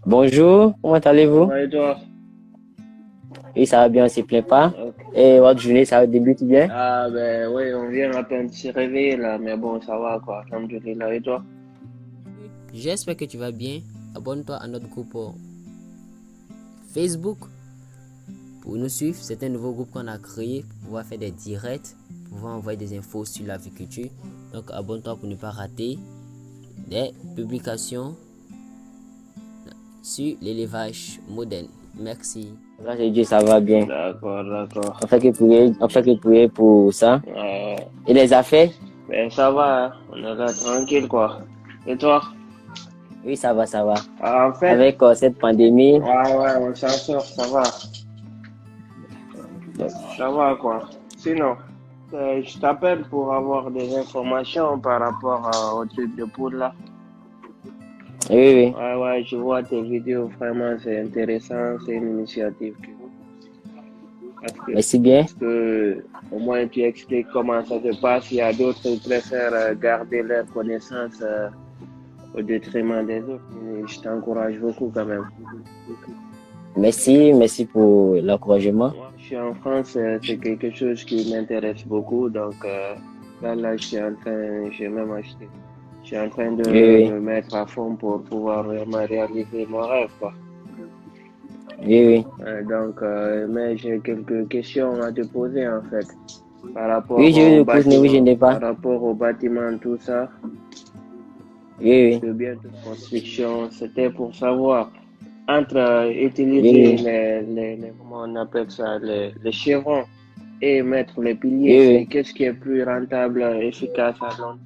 Bonjour, comment allez-vous? Ouais, et toi? Oui, ça va bien, on ne se plaint pas. Ok. Et votre journée, ça débute bien? Ah, ben oui, on vient à peine de se réveiller là, mais bon, ça va quoi. Alhamdoulilah, et toi? J'espère que tu vas bien. Abonne-toi à notre groupe Facebook pour nous suivre. C'est un nouveau groupe qu'on a créé pour pouvoir faire des directs, pour pouvoir envoyer des infos sur l'agriculture. Donc abonne-toi pour ne pas rater des publications sur l'élevage moderne. Merci. Grâce à Dieu, ça va bien. D'accord, d'accord. On fait que prier pour ça. Euh, Et les affaires? ben ça va, hein. On est là tranquille quoi. Et toi? Oui, ça va, ça va. Ah, en fait, Avec cette pandémie, ouais, on s'en sort, ça va quoi. Sinon, je t'appelle pour avoir des informations par rapport au truc de poudre là. oui, oui. Ouais, ouais, je vois tes vidéos, vraiment, c'est intéressant, c'est une initiative Merci bien. parce que au moins tu expliques comment ça se passe. Il y a d'autres qui préfèrent garder leurs connaissances au détriment des autres. Et je t'encourage beaucoup quand même. Merci pour l'encouragement. Moi, je suis en France, c'est quelque chose qui m'intéresse beaucoup, donc là, j'ai même acheté. Je suis en train de Oui, oui, me mettre à fond pour pouvoir vraiment réaliser mon rêve, quoi. oui, oui. Mais j'ai quelques questions à te poser en fait Oui, je vous écoute, ne vous gênez pas. par rapport au bâtiment, tout ça, Oui, de bien de construction. C'était pour savoir entre oui, utiliser oui, comment on appelle ça, les chevrons et mettre les oui, piliers, c'est oui. qu'est-ce qui est plus rentable, efficace. Donc,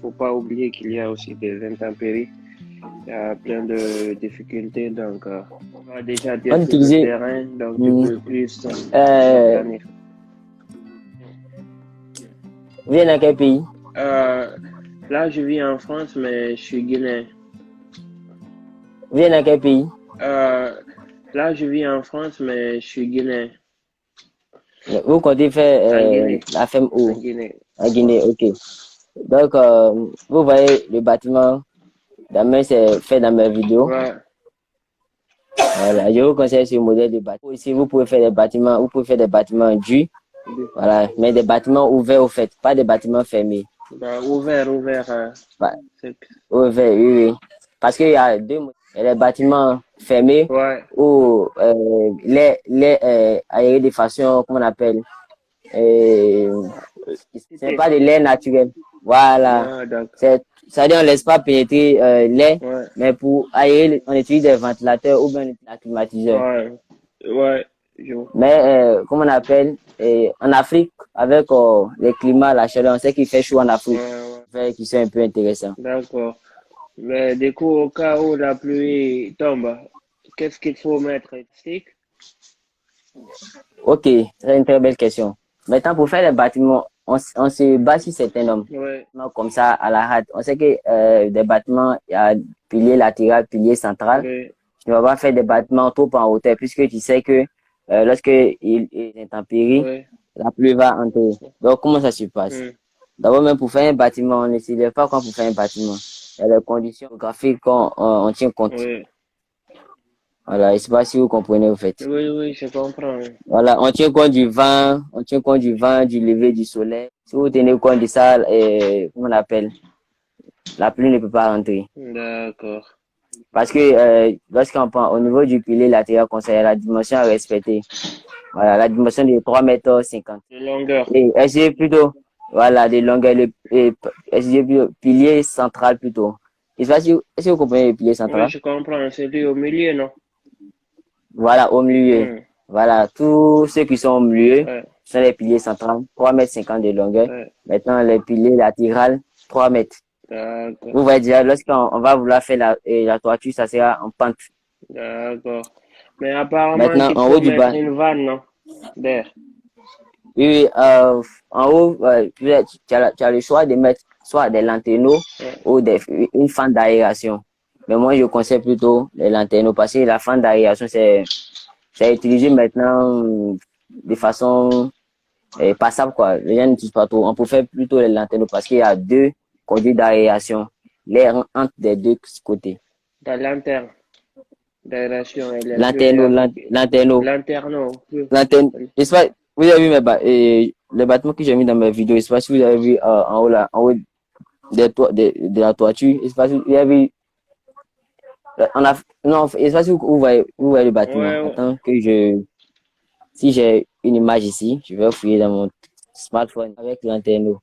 faut pas oublier qu'il y a aussi des intempéries. Il y a plein de difficultés, donc on va déjà dire On sur le utilisait, terrain, donc tu hmm, peux plus euh, organiser. vous êtes dans quel pays? Euh, Là, je vis en France, mais je suis guinéen. Vous êtes dans quel pays? Euh, Là, je vis en France, mais je suis guinéen. Vous comptez faire En Guinée. la ferme En où? Guinée. En Guinée, ok. Donc, vous voyez le bâtiment, d'abord, c'est fait dans mes vidéos. Ouais. Voilà, je vous conseille ce modèle de bâtiment. Aussi, vous pouvez faire des bâtiments, vous pouvez faire des bâtiments durs, voilà, mais des bâtiments ouverts au fait, pas des bâtiments fermés. Bah, ouvert, ouvert. Bah, C'est- ouverts, oui, oui. Parce qu'il y a deux modèles. Il y a les bâtiments fermés ouais. où les aérés de façon, comment on appelle, euh, c'est Cité. pas de l'air naturel. Voilà. Ah, d'accord. C'est-à-dire, on ne laisse pas pénétrer l'air, Ouais. mais pour aérer, on utilise des ventilateurs ou bien des climatiseurs. Ouais. Ouais. Je... Mais, comment on appelle, en Afrique, avec les climats, la chaleur, on sait qu'il fait chaud en Afrique, Ouais, qui sont un peu intéressants. d'accord. Mais du coup, au cas où la pluie tombe, qu'est-ce qu'il faut mettre? Stick? Ok, c'est une très belle question. Maintenant, pour faire les bâtiments, on se base sur certains nombres. Ouais. Comme ça, à la hâte. On sait que des bâtiments, il y a pilier latéral, pilier central. Ouais. Tu ne vas pas faire des bâtiments trop en hauteur, puisque tu sais que lorsque il est intempérie, Ouais. la pluie va entrer. Donc, comment ça se passe? Hmm. D'abord, même pour faire un bâtiment, on ne décide pas quand pour faire un bâtiment. Il y a les conditions graphiques qu'on tient compte. Ouais. Voilà, je ne sais pas si vous comprenez, au fait. Oui, oui, je comprends. Voilà, on tient compte du vent, on tient compte du vent, du lever du soleil. Si vous tenez compte de ça, comment on appelle? La pluie ne peut pas rentrer. D'accord. Parce que lorsqu'on prend au niveau du pilier latéral conseiller, la dimension à respecter. Voilà, la dimension de 3,50 m. De longueur. Et essayez plutôt, voilà, de longueur, essayez plutôt, pilier central plutôt. Je sais pas si est-ce que vous comprenez le pilier Oui, central? je comprends. C'est lui au milieu, non? Voilà, au milieu. Hmm. Voilà, tous ceux qui sont au milieu Ouais. sont les piliers centrales, 3,50 m de longueur. Ouais. Maintenant, les piliers latérales, 3 mètres. D'accord. Vous voyez déjà, lorsqu'on va vouloir faire la toiture, ça sera en pente. D'accord. Mais apparemment Maintenant, qu'il en faut haut du mettre bas, une vanne, non? D'air. oui, oui, en haut, tu as le choix de mettre soit des lanterneaux Ouais. ou une fente d'aération. Mais moi, je conseille plutôt les lanterneaux parce que la fente d'aération, c'est utilisé maintenant de façon passable, quoi. Les gens n'utilisent pas trop. On peut faire plutôt les lanterneaux parce qu'il y a deux conduits d'aération. L'air entre des deux côtés. La lanterne. L'aération, elle est plus Lanterneau, lanterneau, lanterneau. lanterne. Je sais pas, vous avez vu les bâtiments que j'ai mis dans mes vidéos. Je sais pas si vous avez vu en haut là, en haut de la toiture. Je sais pas si vous avez vu. Non, je sais pas si vous voyez le bâtiment. Ouais, ouais. Attends si j'ai une image ici, je vais fouiller dans mon smartphone avec lanterneau.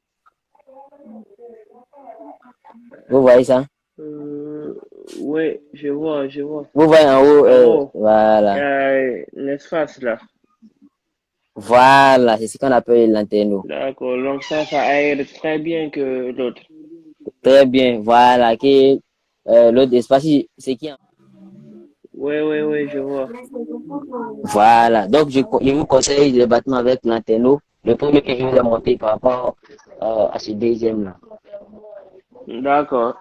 Vous voyez ça? Oui, je vois, je vois. Vous voyez en haut, En haut, il y voilà. a un espace là. Voilà, c'est ce qu'on appelle lanterneau. D'accord, donc ça aère très bien que l'autre. Très bien, voilà. L'autre espace, c'est qui? Oui, oui, oui, je vois. Voilà. Donc, je vous conseille le bâtiment avec lanterneau. Le premier que je vous ai montré par rapport à ce deuxième-là. D'accord.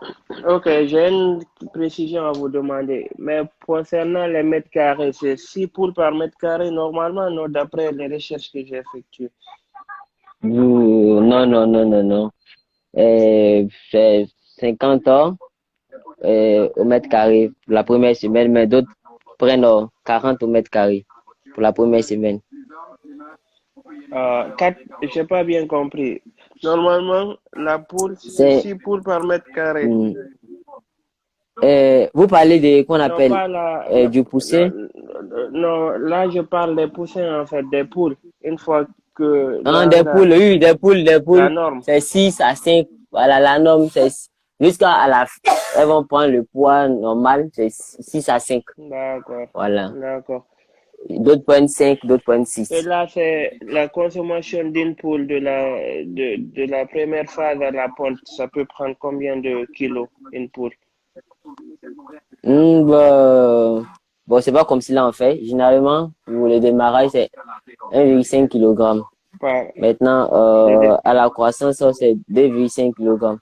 Ok, j'ai une précision à vous demander. Mais concernant les mètres carrés, c'est 6 poules par mètre carré normalement, non, d'après les recherches que j'ai effectuées. Non, non, non, non, non. C'est 50 ans au mètre carré pour la première semaine, mais d'autres prennent 40 au mètre carré pour la première semaine. J'ai pas bien compris. Normalement, la poule, c'est C'est, 6 poules par mètre carré. hum, vous parlez de qu'on Non, appelle pas du poussin. non, là, je parle des poussins, en fait, des poules. Une fois que Hein, des poules, oui, des la poules, norme. c'est 6 à 5. Voilà, la norme, c'est jusqu'à la fin. Elles vont prendre le poids normal, c'est 6 à 5. D'accord, Voilà. d'accord. D'autres prennent 5, d'autres prennent Et 6. là, c'est la consommation d'une poule de la première phase à la ponte. Ça peut prendre combien de kilos, une poule? Bon, c'est pas comme cela en fait. Généralement, pour le démarrage, c'est 1,5 kg. Par Maintenant, à la croissance, ça, c'est 2,5 kg.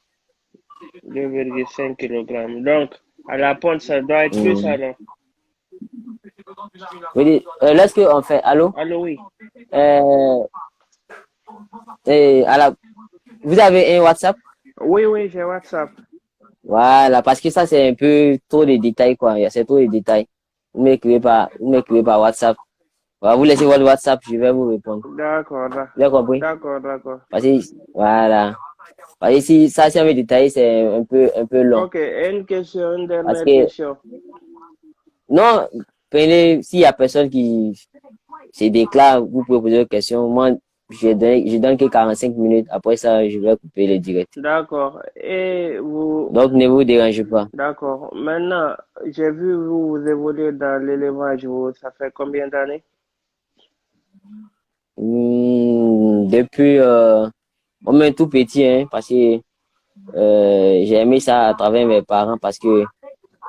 2,5 kg. Donc, à la ponte, ça doit être plus Hmm. alors. Lorsqu'on fait, allô? Allô, oui. Euh, et vous avez un WhatsApp? Oui, oui, j'ai WhatsApp. Voilà, parce que ça, c'est un peu trop de détails, quoi. C'est trop de détails. Vous m'écrivez par WhatsApp. Voilà, vous laissez votre WhatsApp, je vais vous répondre. D'accord, Vous avez compris? d'accord, d'accord. Parce que, voilà. Parce que si ça, si on veut détailler, c'est un peu long. Ok, une question, une Parce dernière que, question. non, prenez, s'il y a personne qui se déclare, vous pouvez poser une question. Moi, je donne que 45 minutes. Après ça, je vais couper le direct. D'accord. Et vous, Donc, ne vous dérangez pas. d'accord. Maintenant, j'ai vu vous évoluer dans l'élevage. Ça fait combien d'années? Depuis, au moins tout petit, hein, parce que j'ai aimé ça à travers mes parents, parce que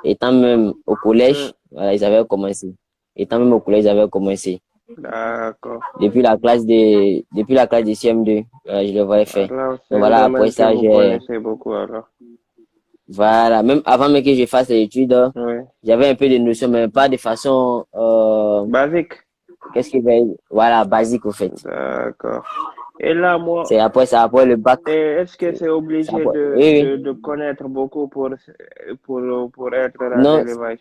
étant même au Hmm, collège, voilà, ils avaient commencé. Étant même au collège, ils avaient commencé. d'accord. Depuis la classe de CM2, je le voyais faire. Alors, c'est Donc un voilà, après domaine que ça, vous connaissez beaucoup alors. voilà, même avant même que je fasse les études, Oui. j'avais un peu de notions, mais pas de façon, Basique. voilà, basique au fait. D'accord. Et là, moi, C'est après le bac. et est-ce que c'est obligé Oui, oui. de connaître beaucoup pour être dans Non, l'élevage?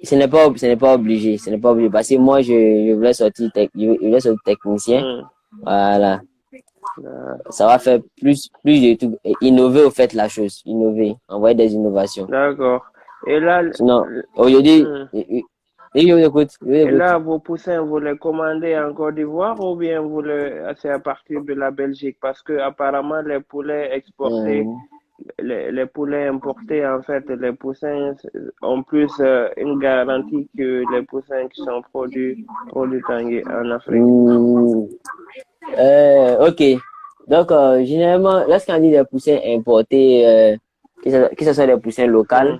ce n'est pas obligé, ce n'est pas obligé. Parce que moi, je voulais sortir, je voulais sortir technicien. Hmm, Voilà. d'a- Ça va faire plus de tout. Et innover au fait la chose. Innover. Envoyer des innovations. D'accord. Et là, Sinon, aujourd'hui, hmm, je vous écoute, je vous et écoute. là, vos poussins, vous les commandez en Côte d'Ivoire ou bien c'est à partir de la Belgique? Parce que apparemment, les poulets exportés, Hum, les poulets importés, en fait, les poussins ont plus une garantie que les poussins qui sont produits en Afrique. hum, ok. Donc, généralement, lorsqu'on dit des poussins importés, que ce soit des poussins locaux, Hmm,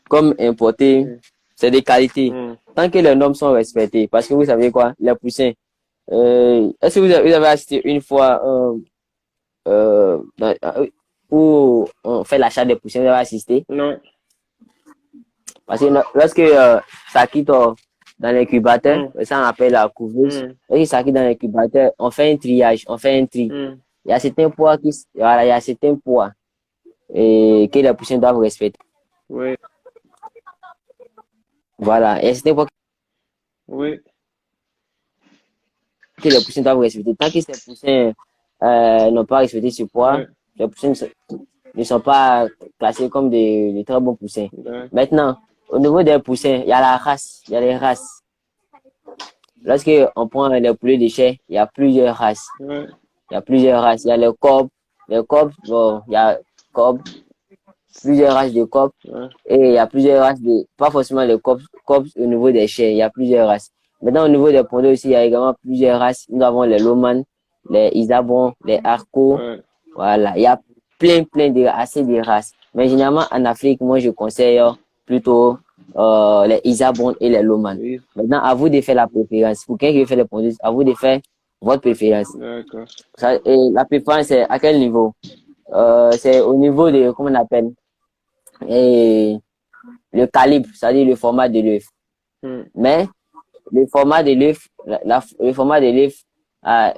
comme importés, hmm, c'est des qualités. hmm. Tant que les normes sont respectées, parce que vous savez quoi, les poussins, est-ce que vous avez assisté une fois où on fait l'achat des poussins, vous avez assisté? Non. Parce que lorsque ça quitte dans l'incubateur, Hmm, ça on appelle la couveuse, hmm, lorsque ça quitte dans l'incubateur, on fait un triage, on fait un tri. hmm. Il y a certains poids voilà, il y a certains poids que les poussins doivent respecter. Oui. Voilà. Et à cette époque, Oui, que les poussins doivent respecter. Tant que ces poussins n'ont pas respecté ce poids, oui, les poussins ne sont pas classés comme des très bons poussins. d'accord. Maintenant, au niveau des poussins, il y a la race, il y a les races. Lorsque on prend les poulets de chair, il y a plusieurs races. Oui, Il y a plusieurs races. Il y a les corbes. Les corbes, bon, il y a corbes, plusieurs races de corbes. oui, Et il y a plusieurs races de, pas forcément les corbes au niveau des chairs, il y a plusieurs races. Maintenant, au niveau des pondeurs aussi, il y a également plusieurs races. Nous avons les Loman, les Isabon, les Arco. oui, Voilà. Il y a plein de, assez de races. Mais généralement, en Afrique, moi, je conseille plutôt, les Isabon et les Loman. oui, Maintenant, à vous de faire la préférence. Pour quelqu'un qui veut faire les pondeuses, à vous de faire votre préférence. d'accord. Et la préférence, c'est à quel niveau? C'est au niveau de, comment on appelle? Et le calibre, c'est-à-dire le format de l'œuf. Mais le format de l'œuf, le format de l'œuf a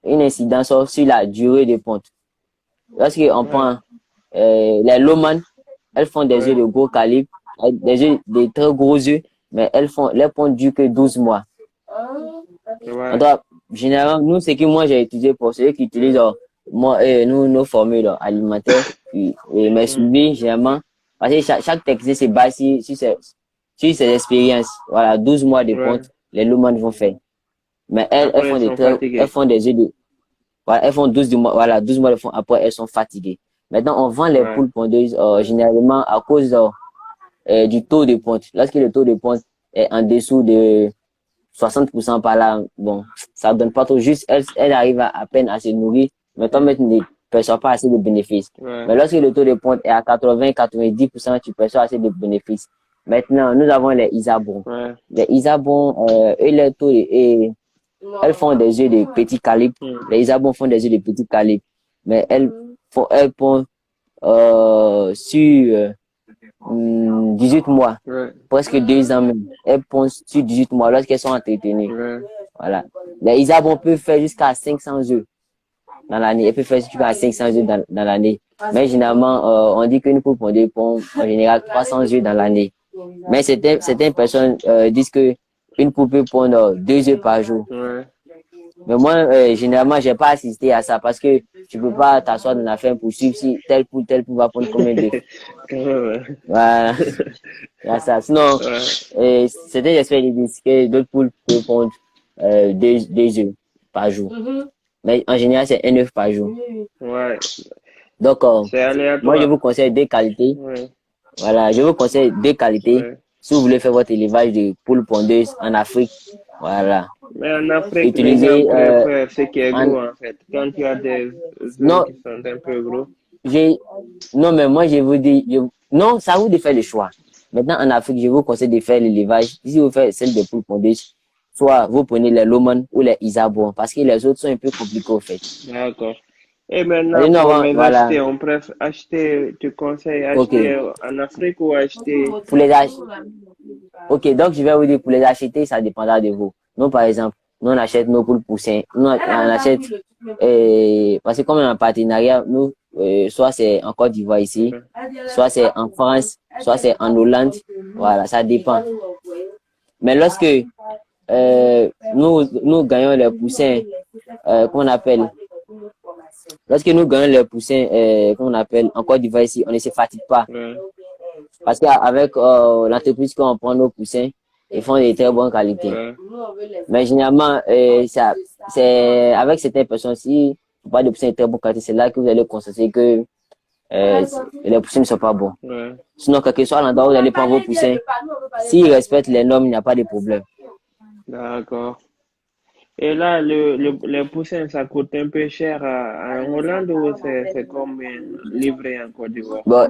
une incidence sur la durée de ponte. Lorsqu'on prend les Loman, elles font des œufs de gros calibre, des œufs, des très gros œufs, mais les pontes durent que 12 mois. Ouais, Donc, généralement, nous, ce que moi j'ai utilisé pour ceux qui utilisent nos formules alimentaires, et mes suivis, généralement, parce que chaque technicien se base sur ses expériences. Voilà, 12 mois de ouais. ponte, les Loman vont faire. Mais Après, ils sont elles fatigués. font des œufs de, voilà, elles font 12 mois, voilà, 12 mois de fond, après elles sont fatiguées. Maintenant, on vend les Ouais, poules pondeuses, généralement à cause du taux de ponte. Lorsque le taux de ponte est en dessous de 60% par là, bon, ça donne pas trop. Juste, elle arrive à peine à se nourrir, mais toi, tu ne perçois pas assez de bénéfices. ouais, Mais lorsque le taux de ponte est à 80-90%, tu perçois assez de bénéfices. Maintenant, nous avons les Isabons. ouais. Les Isabons, eux, les taux, elles font des œufs de petit calibre. Les Isabons font des œufs de petit calibre. Mais elles pondent sur 18 mois, Ouais, presque 2 ans même. Elles pondent sur 18 mois lorsqu'elles sont entretenues. ouais. Voilà. Les Isabons peuvent faire jusqu'à 500 œufs dans l'année. Elles peuvent faire jusqu'à 500 œufs dans l'année. Mais généralement, on dit qu'une poule pondue pond en général 300 œufs dans l'année. Mais certaines personnes disent que une poule peut pondre 2 œufs par jour. Ouais. Mais moi, généralement, j'ai pas assisté à ça parce que tu peux pas t'asseoir dans la ferme pour suivre si telle poule va prendre combien d'œufs. Quand même, ouais. Voilà. Il y a ça. Sinon, Ouais. certains experts disent que d'autres poules peuvent pondre 2 œufs par jour. Mais en général, c'est un œuf par jour. Ouais. Donc, C'est moi, je aléatoire. vous conseille deux qualités. Ouais, Voilà, je vous conseille deux qualités. ouais. Si vous voulez faire votre élevage de poules pondeuses en Afrique, voilà. Mais en Afrique, les gens Utilisez préfèrent ce qui est en, gros, en fait. Quand il y a des œufs non, qui sont un peu gros. non, mais moi, je vous dis, non, ça vous de faire le choix. Maintenant, en Afrique, je vous conseille de faire l'élevage. Si vous faites celle des poules pondeuses, soit vous prenez les Loman ou les Isabon, parce que les autres sont un peu compliqués au fait. D'accord. Et maintenant, Nous pour avons, les voilà, acheter, on préfère acheter, tu conseilles ok. acheter en Afrique ou acheter. Pour les acheter, ok, donc je vais vous dire, pour les acheter, ça dépendra de vous. Nous, par exemple, nous, on achète nos poules poussins. Nous, on achète, parce que comme on est en partenariat, nous, soit c'est en Côte d'Ivoire ici, soit c'est en France, soit c'est en Hollande. Voilà, ça dépend. Mais lorsque nous gagnons les poussins, qu'on appelle, lorsque nous gagnons les poussins, qu'on appelle en Côte d'Ivoire ici, on ne se fatigue pas. Ouais, Parce qu'avec l'entreprise qu'on prend nos poussins, ils font de très bonnes qualités. ouais, Mais généralement, c'est avec certaines personnes, si vous parlez de poussins de très bonne qualité, c'est là que vous allez constater que les poussins ne sont pas bons. ouais. Sinon, quel que soit l'endroit où vous allez prendre vos poussins, s'ils respectent les normes, il n'y a pas de problème. D'accord. Et là, les poussins, ça coûte un peu cher en Hollande ou c'est combien livré en Côte d'Ivoire? Bon,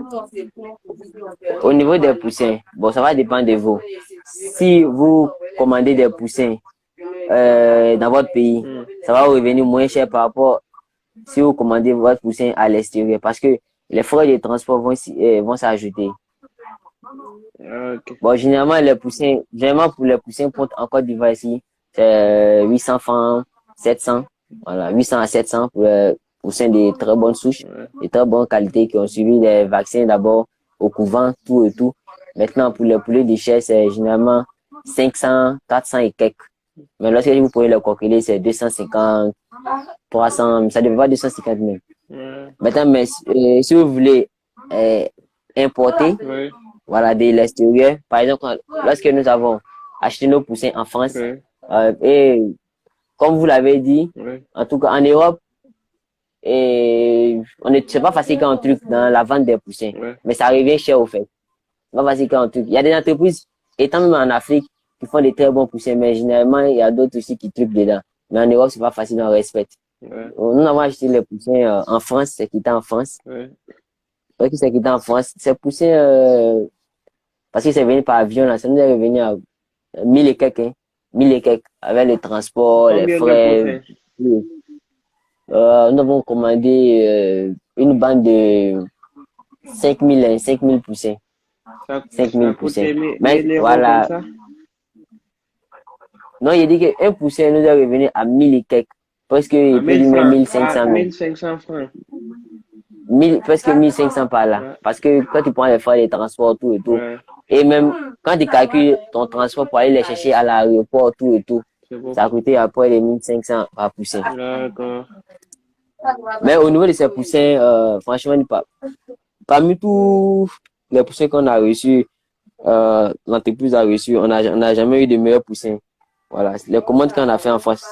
au niveau des poussins, bon, ça va dépendre de vous. Si vous commandez des poussins dans votre pays, ça va vous revenir moins cher par rapport si vous commandez votre poussin à l'extérieur parce que les frais de transport vont s'ajouter. Ok. Bon, généralement pour les poussins en Côte d'Ivoire ici, c'est 800 francs, 700. Voilà, 800 à 700 pour les poussins de très bonnes souches, Ouais, de très bonne qualité qui ont suivi les vaccins d'abord au couvent, tout et tout. Maintenant, pour les poulets de chair, c'est généralement 500, 400 et quelques. Mais lorsque vous pouvez le calculer, c'est 250, 300, ça ne devait pas 250 même. Ouais. Maintenant, mais si vous voulez importer, Ouais. voilà, de l'extérieur, par exemple, lorsque nous avons acheté nos poussins en France, Ouais. et comme vous l'avez dit, Ouais. en tout cas en Europe, et c'est pas facile quand on truc dans la vente des poussins, Ouais. mais ça revient cher au fait. C'est pas facile quand on truc. Il y a des entreprises, étant même en Afrique, qui font des très bons poussins, mais généralement, il y a d'autres aussi qui truquent dedans. Mais en Europe, c'est pas facile, on respecte. Ouais. Nous avons acheté les poussins en France, c'est qui était en France. Ouais. Parce que c'est qui était en France, c'est poussé parce que c'est venu par avion, là, ça nous est revenu à 1000 et quelques, hein. 1000 et quelques, avec le transport, les Combien de frais. poussins? Tout. Nous avons commandé une bande de 5000 poussins. Ça 5000 poussins. coûtait 1000 Mais 1000 € comme voilà. ça? Non, il dit qu'un poussin nous est revenu à 1000 et quelques. Presque, À il peut 1000 dire même francs. 1500 À même. 1500 francs. 1000, presque 1500 par là. Ouais. Parce que quand tu prends les frais, les transports, tout et tout, Ouais. et même quand tu calcules ton transport pour aller les chercher à l'aéroport, tout et tout, C'est ça a beaucoup. coûté après les 1500 par poussin. D'accord. Mais au niveau de ces poussins, franchement, parmi tous les poussins qu'on a reçus, l'entreprise a reçu, on n'a jamais eu de meilleurs poussins. Voilà, les commandes qu'on a fait en France,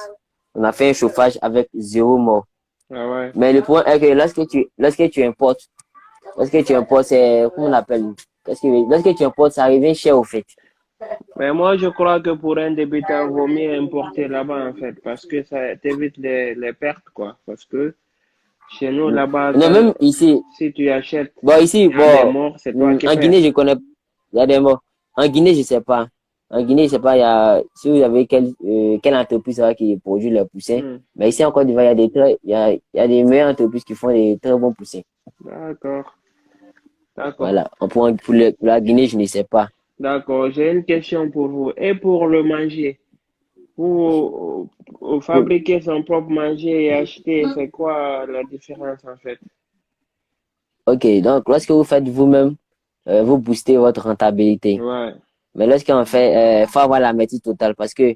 on a fait un chauffage avec 0 mort. Ah ouais. Mais le point est que lorsque tu importes, c'est, comment on appelle? Lorsque tu importes, ça revient cher au fait. Mais moi, je crois que pour un débutant, il vaut mieux importer là-bas, en fait, parce que ça t'évite les pertes, quoi. Parce que chez nous, là-bas, Non, même ici, si tu achètes, bon, ici, il y a des bon, morts, c'est toi qui en perds. Guinée, je connais, il y a des morts. En Guinée, je sais pas. En Guinée, je sais pas, si vous avez quelle entreprise là, qui produit les poussins. Hmm. Mais ici, en Côte d'Ivoire, il y a des meilleures entreprises qui font des très bons poussins. D'accord. D'accord. Voilà. Pour la Guinée, je ne sais pas. D'accord. J'ai une question pour vous. Et pour le manger, vous fabriquer son propre manger et acheter, c'est quoi la différence, en fait? Ok, donc lorsque vous faites vous-même, vous boostez votre rentabilité. Ouais. Mais lorsqu'on fait, faut avoir la maîtrise totale parce que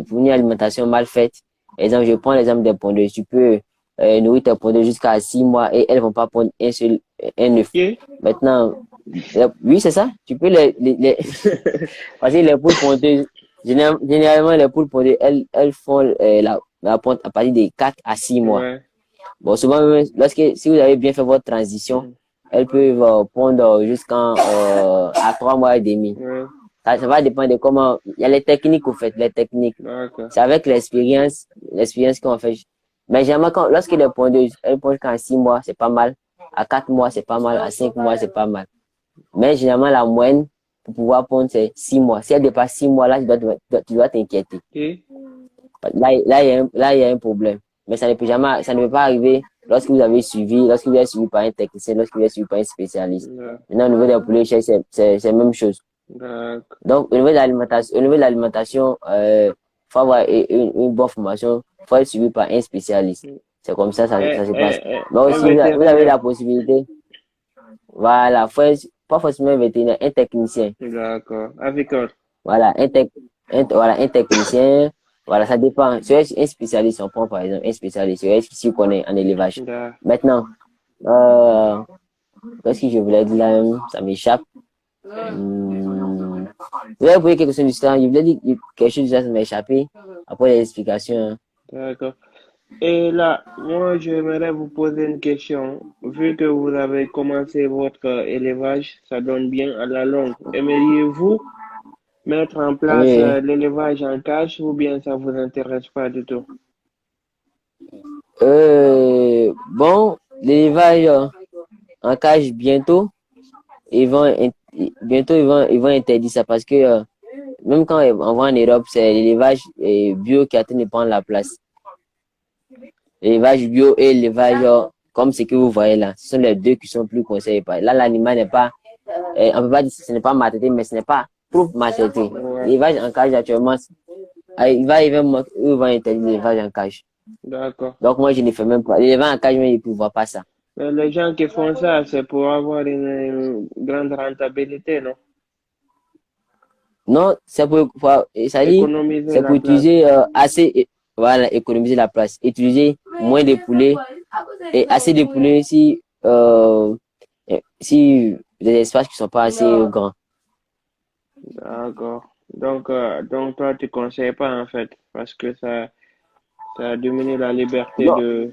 pour une alimentation mal faite, exemple, je prends l'exemple des pondeuses. Tu peux nourrir tes pondeuses jusqu'à 6 mois et elles vont pas pondre un œuf. Ok. Maintenant, oui, c'est ça. Tu peux parce que les poules pondeuses, généralement, les poules pondeuses, elles font la ponte à partir de 4 à 6 mois. Ouais. Bon, souvent, même, si vous avez bien fait votre transition, Hmm. elles peuvent pondre à 3 mois et demi. Ouais. Ça va dépendre de comment. Il y a les techniques, au fait, les techniques. D'accord. C'est avec l'expérience qu'on fait. Mais généralement, lorsque les pondeuses, elles pondent qu'en 6 mois, c'est pas mal. À 4 mois, c'est pas mal. À 5 mois, c'est pas mal. Mais généralement, la moyenne pour pouvoir pondre, c'est 6 mois. Si elle dépasse 6 mois, là, tu dois t'inquiéter. Ok. Là, il y a un problème. Mais ça ne peut pas arriver lorsque vous avez lorsque vous êtes suivi par un technicien, lorsque vous êtes suivi par un spécialiste. Ouais. Maintenant, au niveau des poulets, c'est la même chose. D'accord. Donc, au niveau de l'alimentation, faut avoir une bonne formation, faut être suivi par un spécialiste. C'est comme ça se passe. Mais Un aussi, vous avez vétérinaire. la possibilité, voilà, pas forcément un vétérinaire, un technicien. D'accord. Avicole. Voilà, voilà, un technicien. Voilà, ça dépend. Si un spécialiste, on prend par exemple un spécialiste, si on connaît en élevage. D'accord. Maintenant, qu'est-ce que je voulais dire là, ça m'échappe. Vous avez posé quelque chose du temps, je voulais dire quelque chose du temps, ça m'a échappé. Après les explications, hein. D'accord. Et là, moi, j'aimerais vous poser une question. Vu que vous avez commencé votre élevage, ça donne bien à la longue. Aimeriez-vous mettre en place Oui. l'élevage en cage ou bien ça vous intéresse pas du tout? Bon, l'élevage en cage bientôt, ils vont interdire ça parce que même quand on va en Europe, c'est l'élevage bio qui a train de prendre la place. L'élevage bio et l'élevage comme ce que vous voyez là, ce sont les deux qui sont plus conseillés. Là, l'animal n'est pas, on peut pas dire que ce n'est pas maltraité, mais ce n'est pas trop maltraité. Ouais. L'élevage en cage actuellement, il va interdire l'élevage en cage. D'accord. Donc moi, je ne fais même pas. L'élevage en cage, mais je ne vois pas ça. Mais les gens qui font ça, c'est pour avoir une grande rentabilité, non? Non, ça dit, Économiser c'est la pour place. utiliser voilà, économiser la place. Utiliser moins de poulets et assez de poulets si des espaces qui sont pas assez grands. D'accord. Donc toi, tu conseilles pas en fait, parce que ça diminue la liberté Non. de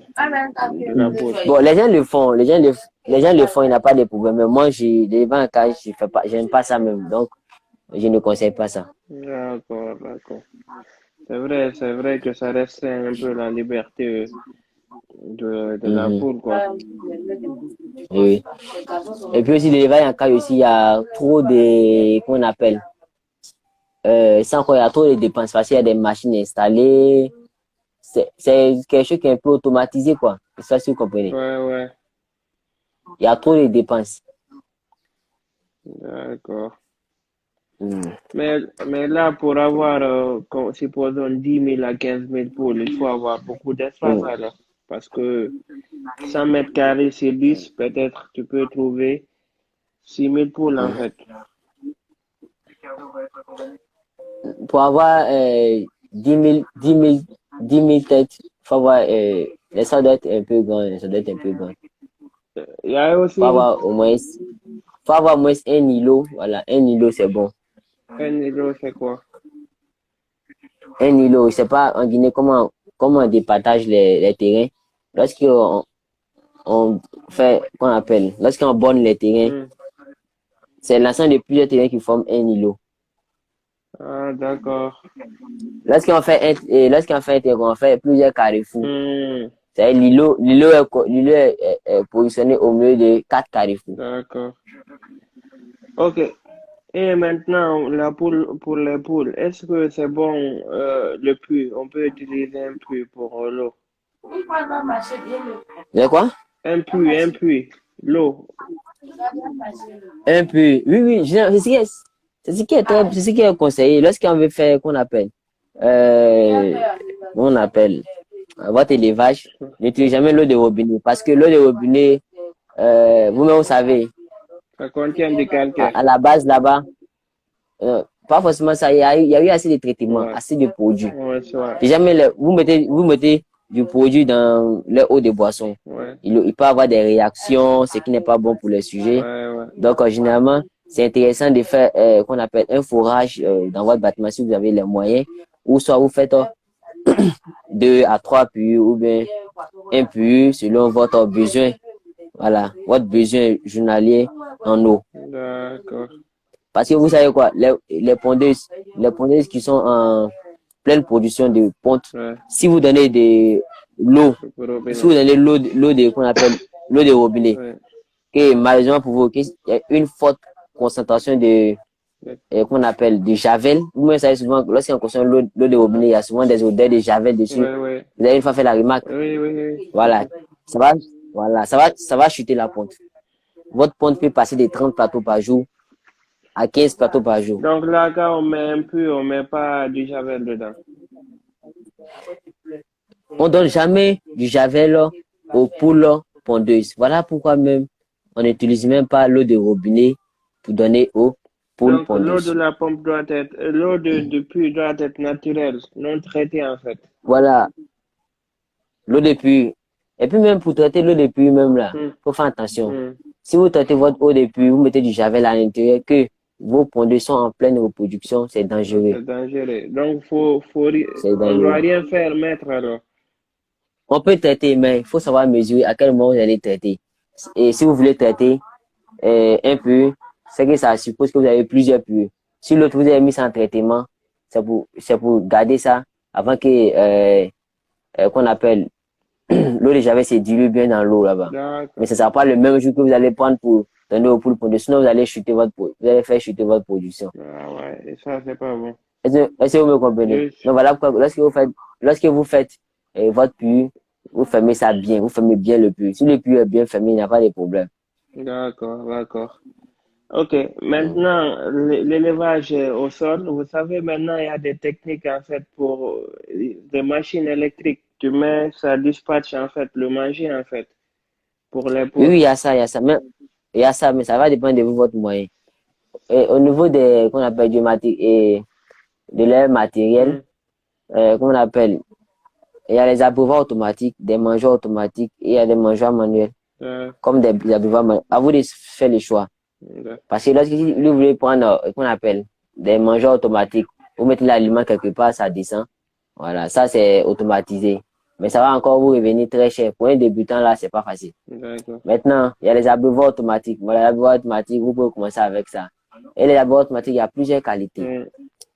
la poule. Bon, les gens le font, les gens le font, il n'y a pas de problème. Mais moi, devant un cas, je fais pas, j'aime pas ça même. Donc, je ne conseille pas ça. D'accord, d'accord. C'est vrai que ça restreint un peu la liberté de la Mhm. poule, quoi. Oui. Et puis aussi, l'élevage en cage aussi, il y a trop de, comment on appelle, sans quoi il y a trop de dépenses parce qu'il y a des machines installées. C'est quelque chose qui est un peu automatisé, quoi. C'est ça, si vous comprenez. Ouais, ouais, Il y a trop de dépenses. d'accord. Mhm. Mais là, pour avoir, supposons 10 000 à 15 000 poules, il faut avoir beaucoup d'espace Mhm. alors. Parce que 100 mètres carrés sur 10, peut-être tu peux trouver 6 000 poules en fait. Pour avoir 10 000 têtes, faut avoir, ça doit être un peu grand, ça doit être un peu grand. Il y a Faut aussi avoir faut avoir au moins un îlot, voilà, un îlot c'est bon. un îlot, c'est quoi? Un îlot, je sais pas en Guinée comment on départage les terrains. Lorsqu'on fait, qu'on appelle, lorsqu'on borne les terrains, Hmm. c'est l'ensemble de plusieurs terrains qui forment un îlot. Ah, d'accord. Lorsqu'on fait un terrain, on fait plusieurs carrefours. Hmm. C'est l'îlot est positionné au milieu de 4 carrefours. D'accord. Ok. Et maintenant, la poule, pour les poules, est-ce que c'est bon le puits? On peut utiliser un puits pour l'eau. C'est quoi? Un puits, l'eau. Un peu. Oui, oui, c'est ce qui est conseillé. Lorsqu'on veut faire, qu'on appelle, euh, on appelle, votre élevage, n'utilisez jamais l'eau de robinet. Parce que l'eau de robinet, vous-même, vous savez, Ça contient du calcaire. à la base, là-bas, pas forcément ça, il y a eu assez de traitements, Ouais, assez de produits. ouais, c'est vrai. Si jamais vous mettez du produit dans les eaux de boisson, Ouais, il peut avoir des réactions, ce qui n'est pas bon pour les sujets. ouais, ouais. Donc, généralement, c'est intéressant de faire qu'on appelle un forage dans votre bâtiment si vous avez les moyens, ou soit vous faites 2 à 3 puits ou bien un puits selon votre besoin. Voilà, votre besoin journalier en eau. D'accord. Parce que vous savez quoi, les pondeuses qui sont en pleine production de ponte, Ouais, si vous donnez de l'eau, pour si vous robinet. donnez l'eau de qu'on appelle l'eau de robinet, Ouais, que malheureusement pour vous, qu'il y a une forte concentration de ouais, qu'on appelle de javel. Vous savez souvent, lorsqu'on consomme l'eau de robinet, il y a souvent des odeurs de javel dessus. ouais. Vous avez une fois fait la remarque. Oui, oui, oui. Voilà. Ça va chuter la ponte. Votre ponte peut passer de 30 plateaux par jour à 15 plateaux par jour. Donc là, quand on met un puits, on met pas du javel dedans. On donne jamais du javel aux poules pondeuses. Voilà pourquoi même on n'utilise même pas l'eau de robinet pour donner aux poules Donc l'eau de pondeuses. la pompe doit être, l'eau du puits doit être naturelle, non traitée en fait. Voilà, l'eau de puits. Et puis même pour traiter l'eau de puits même là, Hmm, faut faire attention. hmm. Si vous traitez votre eau de puits, vous mettez du javel à l'intérieur, que vos pondeuses sont en pleine reproduction, c'est dangereux. C'est dangereux. Donc C'est on doit dangereux. rien faire mettre alors. On peut traiter, mais il faut savoir mesurer à quel moment vous allez traiter. Et si vous voulez traiter un puits, c'est que ça suppose que vous avez plusieurs puits. Si l'autre vous avez mis ça en traitement, c'est pour garder ça avant que qu'on appelle l'eau de javel se dilue bien dans l'eau là-bas. Mais D'accord. ce ne sera pas le même jour que vous allez prendre pour donner aux poules pondeuses. Sinon, vous allez faire chuter votre production. Ah ouais, et ça c'est pas bon. Est-ce que vous me comprenez? Juste. Donc voilà pourquoi lorsque vous faites votre puits, vous fermez ça bien, vous fermez bien le puits. Si le puits est bien fermé, il n'y a pas de problème. D'accord, d'accord. Ok, Mm. maintenant l'élevage au sol, vous savez, maintenant il y a des techniques en fait pour des machines électriques. Tu mets, ça dispatche en fait le manger en fait pour les Oui, poules. il y a ça, il y a ça. Mais, il y a ça, mais ça va dépendre de vous, votre moyen. et au niveau des, qu'on appelle et de leur matériel, qu'on appelle, il y a les abreuvoirs automatiques, des mangeurs automatiques et il y a des mangeurs manuels, comme des abreuvoirs manuels. À vous de faire le choix. Parce que lorsque vous voulez prendre, qu'on appelle, des mangeurs automatiques, vous mettez l'aliment quelque part, ça descend. Voilà, ça c'est automatisé. Mais ça va encore vous revenir très cher. Pour un débutant, là, c'est pas facile. Maintenant, il y a les abreuvoirs automatiques. Voilà, les abreuvoirs automatiques, vous pouvez commencer avec ça. Et les abreuvoirs automatiques, il y a plusieurs qualités.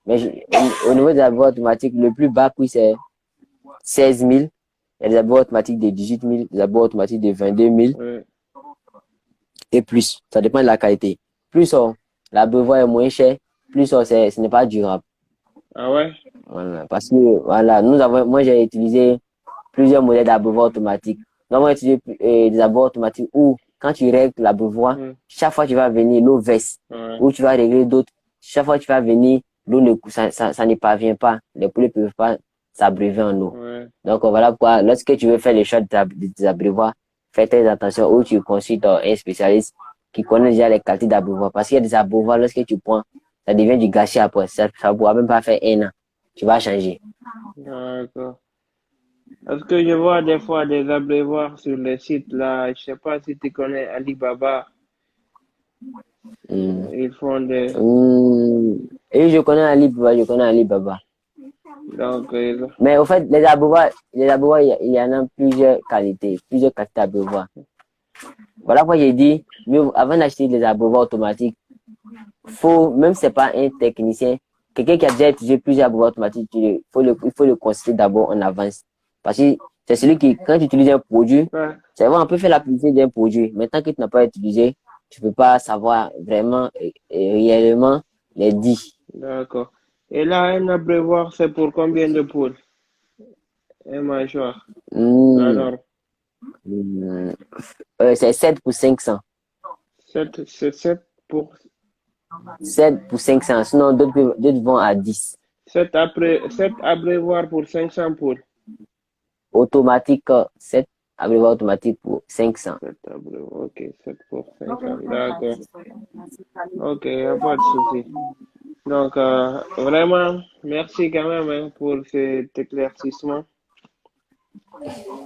Mais au niveau des abreuvoirs automatiques, le plus bas prix, c'est 16 000. Il y a des abreuvoirs automatiques de 18 000, des abreuvoirs automatiques de 22 000 et plus. Ça dépend de la qualité. Plus l'abreuvoir est moins cher, plus ce n'est pas durable. Ah ouais? Voilà, parce que voilà, moi j'ai utilisé plusieurs modèles d'abreuvoir automatique. Nous avons utilisé des abreuvoirs automatiques où quand tu règles l'abreuvoir, chaque fois que tu vas venir, l'eau verse. Ou tu vas régler d'autres, chaque fois que tu vas venir, l'eau ça ne parvient pas. Les poulets ne peuvent pas s'abreuver en eau. Donc voilà pourquoi, lorsque tu veux faire les choix des abreuvoirs, fais très attention où tu consultes un spécialiste qui connaît déjà les qualités d'abreuvoir. Parce qu'il y a des abreuvoirs, lorsque tu prends, ça devient du gâchis après. Ça ne pourra même pas faire 1 an. Tu vas changer. D'accord. Parce que je vois des fois des abreuvoirs sur les sites là, je sais pas si tu connais Alibaba. Ils font des... Et je connais Alibaba. Donc, mais au fait, les abreuvoirs, il y en a plusieurs qualités d'abreuvoirs. Voilà pourquoi j'ai dit, avant d'acheter des abreuvoirs automatiques, même si c'est pas un technicien, quelqu'un qui a déjà utilisé plusieurs abreuvoirs automatiques, il faut le consulter d'abord en avance. Parce que c'est celui qui, quand tu utilises un produit, c'est vrai, on peut faire la publicité d'un produit, mais tant que tu n'as pas utilisé, tu peux pas savoir vraiment et réellement les 10. D'accord. Et là, un abreuvoir, c'est pour combien de poules? Un mâchoire. Alors, c'est 7 pour 500. C'est 7 pour 500. Sinon, d'autres vont à 10. 7 abreuvoirs pour 500 poules. Automatique, 7 abreuvoirs automatiques pour 500. 7 abreuvoirs, ok, 7 pour 500. D'accord. Ok, il n'y a pas de souci. Donc, vraiment, merci quand même pour cet éclaircissement.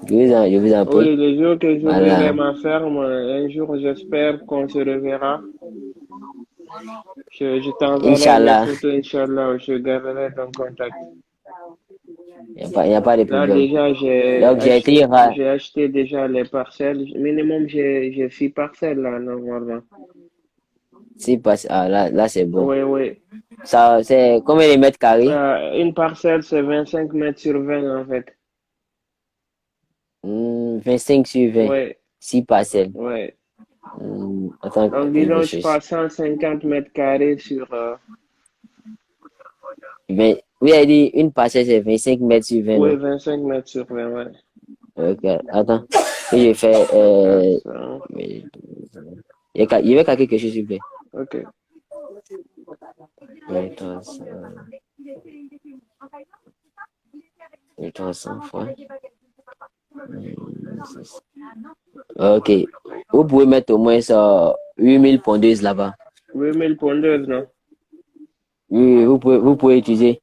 Je vous en prie. Oui, le jour que je verrai ma ferme, un jour, j'espère qu'on se reverra. Je t'enverrai les photos, Inch'Allah, je garderai ton contact. Il n'y a pas de problème. Là, déjà, j'ai acheté déjà les parcelles. Minimum, j'ai 6 parcelles là, normalement. 6 parcelles, là c'est bon. Oui. Ça, c'est combien de mètres carrés? Une parcelle, c'est 25 mètres sur 20 en fait. 25 sur 20. Oui. 6 parcelles. Oui. Donc, disons, je passe 150 mètres carrés sur... Oui, elle dit une parcelle, c'est 25 mètres sur 20. Oui, 25 mètres sur 20, ouais. Ok, attends. Et je fais... je vais calculer quelque chose, s'il vous plaît. Ok. Ok. Vous pouvez mettre au moins 8000 pondeuses là-bas. 8000 pondeuses, non? Oui, vous pouvez utiliser.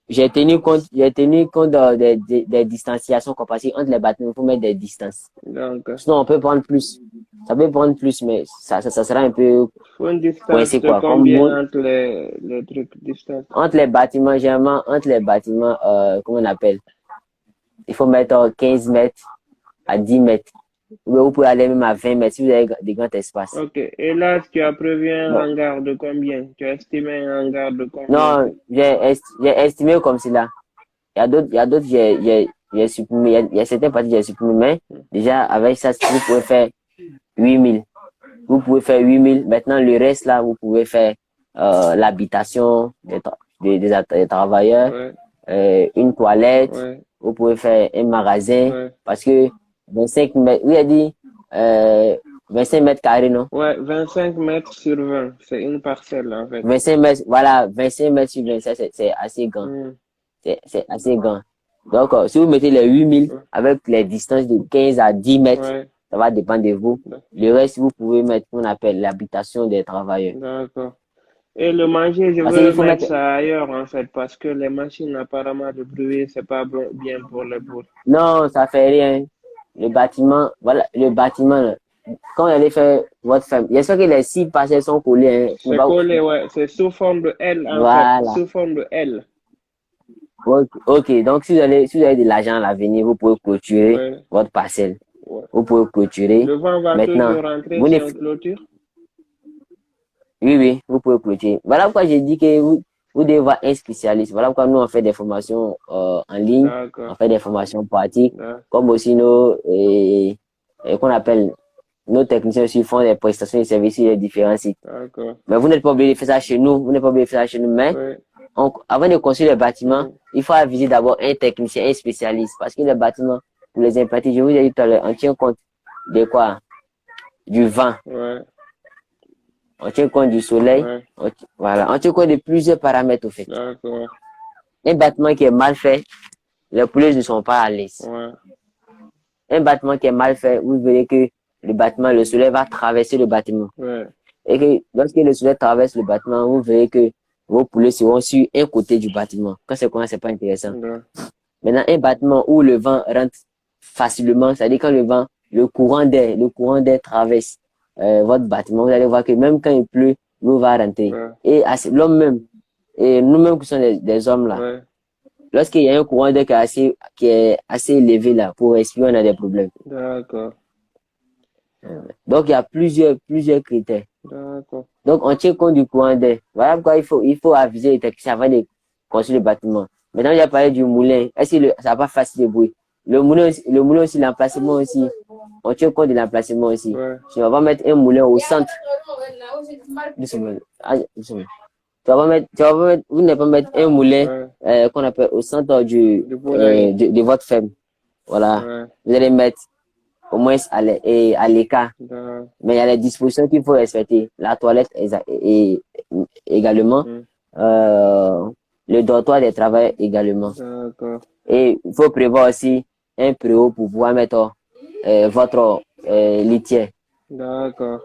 J'ai tenu compte des distanciations compatibles entre les bâtiments. Il faut mettre des distances. Sinon, on peut prendre plus. Ça peut prendre plus, mais ça sera un peu coincé, quoi. Combien entre les trucs distance? Entre les bâtiments, généralement, comment on appelle? Il faut mettre 15 mètres à 10 mètres. Vous pouvez aller même à 20 mètres si vous avez des grands espaces. Ok. Et là, tu as prévu un hangar de combien? Tu as estimé un hangar de combien? Non, j'ai estimé comme cela. Il y a d'autres, j'ai supprimé. Il y a certaines parties que j'ai supprimé. Mais déjà, avec ça, vous pouvez faire 8000. Vous pouvez faire 8000. Maintenant, le reste, là, vous pouvez faire l'habitation des travailleurs, une toilette. Vous pouvez faire un magasin. Parce que 25 mètres, oui, elle dit 25 mètres carrés, non? Ouais, 25 mètres sur 20, c'est une parcelle en fait. 25 mètres, voilà, 25 mètres sur 20, ça c'est assez grand. C'est assez grand. Donc, si vous mettez les 8000 avec les distances de 15 à 10 mètres, ça va dépendre de vous. Le reste, vous pouvez mettre ce qu'on appelle l'habitation des travailleurs. D'accord. Et le manger, je Parce qu'il veux faut mettre mettre... ça ailleurs, en fait, parce que les machines, apparemment, de bruit, c'est pas bien pour les poules. Non, ça fait rien. Le bâtiment, voilà, le bâtiment, là, quand vous allez faire votre ferme, j'espère que les 6 parcelles sont collées. Hein. C'est collé, ouais. C'est sous forme de L, en fait. Voilà. Sous forme de L. Ok, donc si vous avez de l'argent à l'avenir, vous pouvez clôturer Ouais, votre parcelle. ouais. Vous pouvez clôturer. Le vent va Maintenant, toujours rentrer vous si ne... on clôture. Oui, oui, vous pouvez clôturer. Voilà pourquoi j'ai dit que vous devez voir un spécialiste. Voilà pourquoi nous, on fait des formations en ligne, on D'accord. fait des formations pratiques, D'accord. comme aussi qu'on appelle, nos techniciens aussi font des prestations de services sur les différents sites. D'accord. Mais vous n'êtes pas obligé de faire ça chez nous, vous n'êtes pas obligé de faire ça chez nous, mais Ouais. avant de construire le bâtiment, Mm. il faut aviser d'abord un technicien, un spécialiste, parce que le bâtiment, pour les implanter, je vous ai dit tout à l'heure, on tient compte de quoi? Du vent, Ouais. on tient compte du soleil, Ouais. voilà, on tient compte de plusieurs paramètres au fait. D'accord. Un bâtiment qui est mal fait, les poulets ne sont pas à l'aise. Ouais. Un bâtiment qui est mal fait, vous verrez que le soleil va traverser le bâtiment. Ouais. Et que lorsque le soleil traverse le bâtiment, vous verrez que vos poulets seront sur un côté du bâtiment. Quand c'est comme ça, c'est pas intéressant. D'accord. Maintenant, un bâtiment où le vent rentre facilement, c'est-à-dire quand le courant d'air traverse votre bâtiment, vous allez voir que même quand il pleut, l'eau va rentrer. Ouais. Et l'homme même, et nous-mêmes qui sommes des hommes là, Ouais. lorsqu'il y a un courant d'air qui est assez élevé là, pour respirer, on a des problèmes. D'accord. Donc, il y a plusieurs critères. D'accord. Donc, on tient compte du courant d'air. Voilà pourquoi il faut aviser les techniciens avant de construire le bâtiment. Maintenant, il y a parlé du moulin. Est-ce que ça va pas facile de bruit? Le moulin aussi, l'emplacement aussi. On tient compte de l'emplacement aussi. Ouais. Si on va mettre un moulin au centre. Doucement. Ah, doucement. Vous n'allez pas mettre un moulin Ouais. qu'on appelle au centre Du poulailler. de votre ferme. Voilà. Ouais. Vous allez mettre au moins à l'écart. D'accord. Mais il y a les dispositions qu'il faut respecter. La toilette et également. Mm. Le dortoir des travailleurs également. D'accord. Et il faut prévoir aussi un préau pour pouvoir mettre votre litière. D'accord.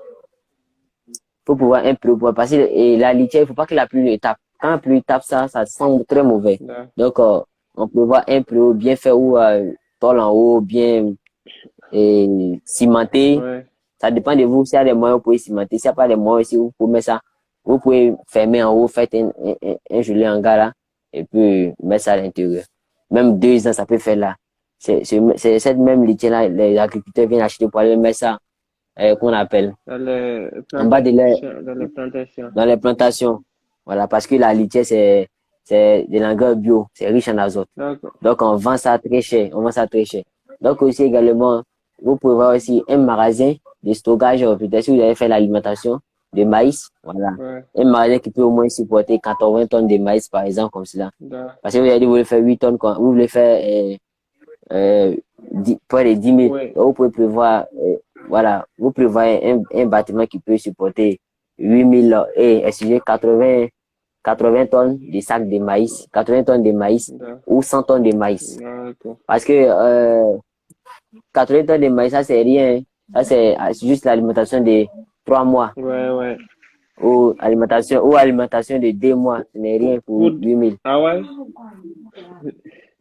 Il faut pouvoir un préau parce que la litière, il ne faut pas que la pluie le tape. Quand la pluie tape ça sent très mauvais. D'accord. Donc, on prévoit un préau bien fait ou tôle en haut, bien cimenté. Ouais. Ça dépend de vous. S'il y a des moyens, vous pouvez cimenter. S'il n'y a pas de moyens aussi, vous pouvez mettre ça. Vous pouvez fermer en haut, faites un joli hangar là, et puis mettre ça à l'intérieur. Même 2 ans, ça peut faire là. C'est cette même litière là, les agriculteurs viennent acheter pour aller mettre ça, qu'on appelle, Dans les en bas de l'air, plantations. Dans les plantations. dans les plantations. Voilà, parce que la litière, c'est de l'engrais bio, c'est riche en azote. D'accord. Donc, on vend ça très cher. Donc, aussi également, vous pouvez voir aussi un magasin de stockage, peut-être si vous avez fait l'alimentation de maïs, voilà. Ouais. Un magasin qui peut au moins supporter 80 tonnes de maïs, par exemple, comme cela. D'accord. Parce que vous avez dit, vous voulez faire 8 tonnes, vous voulez faire près de 10 000. Ouais. Donc, vous pouvez prévoir, voilà, vous prévoyez un bâtiment qui peut supporter 8 000 excusez, 80 tonnes de sacs de maïs, 80 tonnes de maïs D'accord. ou 100 tonnes de maïs. D'accord. Parce que 80 tonnes de maïs, ça c'est rien. Ça c'est juste l'alimentation de 3 mois. Ouais, ouais. Ou alimentation de 2 mois. Ce n'est rien pour 8 000. Ah ouais?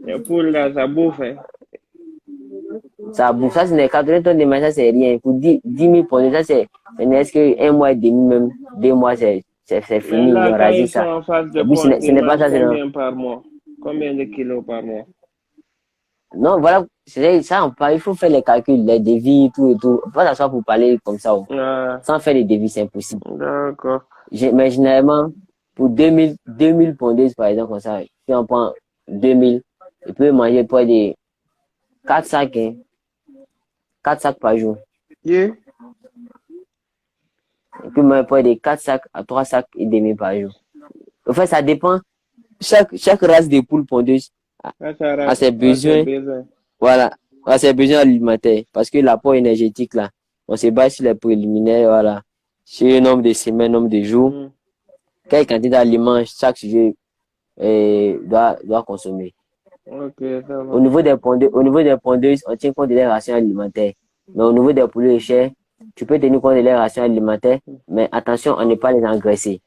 Les poules là, ça bouffe, hein? Ça bouffe. Ça, ce n'est 80 tonnes de maïs, ça c'est rien. Pour 10 000 pondus, ça c'est, ce n'est qu'un mois et demi, même 2 mois, c'est Mais fini. Ils là, ont quand rasé ils sont ça. en phase de Et puis, ce ponte, ils n'est pas mangent ça, c'est non. combien par mois? Combien de kilos par mois? Non, voilà, ça, on parle, il faut faire les calculs, les devis, tout et tout. Pas s'asseoir pour parler comme ça. Ah, Sans faire les devis, c'est impossible. d'accord. Mais généralement, pour 2000 pondeuses, par exemple, comme ça, si on prend 2000, il peut manger près de 4 sacs, hein, 4 sacs par jour. Yeah. Il peut manger près de 4 sacs à 3 sacs et demi par jour. En fait, ça dépend. Chaque race de poules pondeuses a ses besoins. Voilà, a ses besoins alimentaires. Parce que l'apport énergétique, là, on se base sur les préliminaires, voilà. Sur le nombre de semaines, nombre de jours. Quelle quantité d'aliments chaque sujet doit consommer. Okay, ça va. Au niveau des pondeuses, on tient compte de leurs rations alimentaires. Mais au niveau des poulets chers, tu peux tenir compte de leurs rations alimentaires, mais attention à ne pas les engraisser.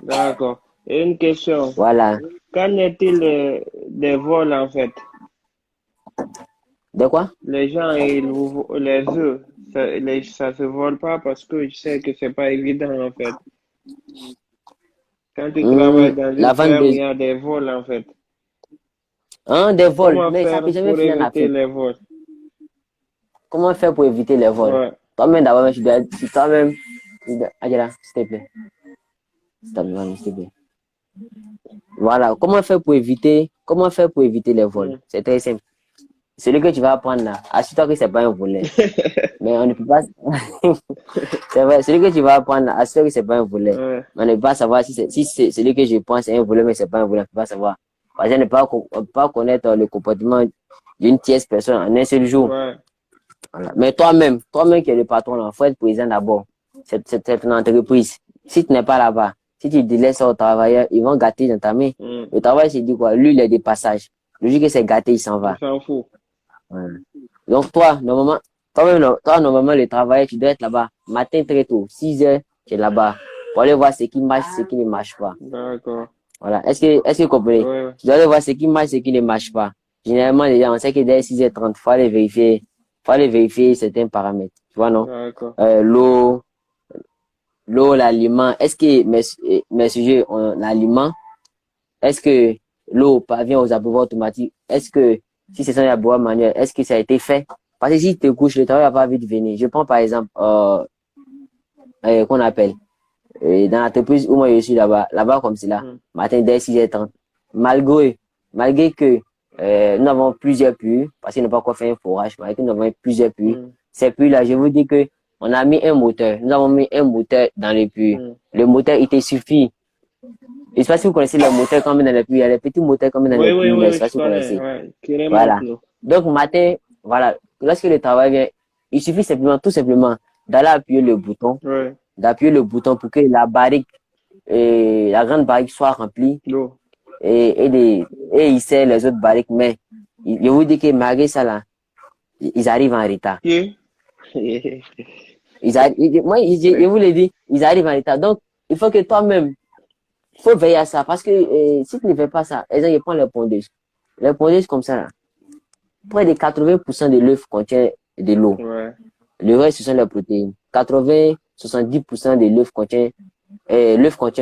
D'accord. Et une question. Voilà. Qu'en est-il des vols en fait? De quoi? Les gens, les œufs, ça se vole pas parce que je sais que c'est pas évident en fait. Quand tu travailles dans La une vente ferme, il de... y a des vols en fait. Des vols. Comment Mais ça faire peut jamais pour finir en éviter Afrique. les vols? Comment faire pour éviter les vols? Ouais. Toi-même, d'abord, tu dois être... Toi-même... Adjara, s'il te plaît. S'il te plaît. Voilà. Comment faire pour éviter les vols? Mm. C'est très simple. Celui que tu vas apprendre là, assure-toi que c'est pas un volet. Mais on ne peut pas... C'est vrai, celui que tu vas apprendre là, assure-toi que c'est pas un volet. Ouais. On ne peut pas savoir si c'est celui que je pense c'est un volet, mais c'est pas un volet. On ne peut pas savoir. Parce qu'on ne peut pas connaître le comportement d'une tierce personne en un seul jour. Ouais. Voilà. Mais toi-même qui es le patron, il faut être présent d'abord. C'est une entreprise. Si tu n'es pas là-bas, si tu délaisses aux travailleurs, ils vont gâter dans ta main. Mm. Le travail, c'est dit quoi? Lui, il est de passage. Le jour que c'est gâté, il s'en va. On s'en fout. Voilà. Donc, toi, normalement, normalement, le travail, tu dois être là-bas. Matin très tôt, 6 heures, tu es là-bas. Pour aller voir ce qui marche, ce qui ne marche pas. D'accord. Voilà. Est-ce que vous comprenez? Ouais. Tu dois aller voir ce qui marche, ce qui ne marche pas. Généralement, les gens, on sait que dès 6h30, faut aller vérifier certains paramètres. Tu vois, non? D'accord. L'eau, l'aliment. Est-ce que mes sujets ont l'aliment? Est-ce que l'eau parvient aux abreuvoirs automatiques? Est-ce que, si ce sont des abreuvoirs manuels, est-ce que ça a été fait? Parce que si tu te couches, le travail va pas vite venir. Je prends par exemple, qu'on appelle, dans l'entreprise où moi je suis là-bas comme c'est là, matin dès 6h30. Malgré que nous avons plusieurs puits, parce qu'ils n'ont pas encore fait un forage, malgré que nous avons plusieurs puits, ces puits-là, je vous dis que on a mis un moteur. Nous avons mis un moteur dans les puits. Le moteur, il te suffit. Je ne sais pas si vous connaissez les moteurs qu'on met dans les puits. Il y a les petits moteurs qu'on met dans les puits, mais je ne sais pas Je si vous connais. connaissez. Ouais. Qui remonte Voilà. l'eau. Donc, matin, voilà. Lorsque le travail vient, il suffit simplement, tout simplement, d'aller appuyer le bouton, Ouais. d'appuyer le bouton pour que la barrique, la grande barrique soit remplie L'eau. et il sert les autres barriques. Mais, je vous dis que malgré ça là, ils arrivent en retard. Qui? Moi, je vous l'ai dit, ils arrivent en retard. Donc, il faut que toi-même, il faut veiller à ça. Parce que si tu ne fais pas ça, ils prennent les pondeuses. Les pondeuses comme ça, là, près de 80% de l'œuf contient de l'eau. Ouais. Le reste, ce sont les protéines. 80-70% de l'œuf contient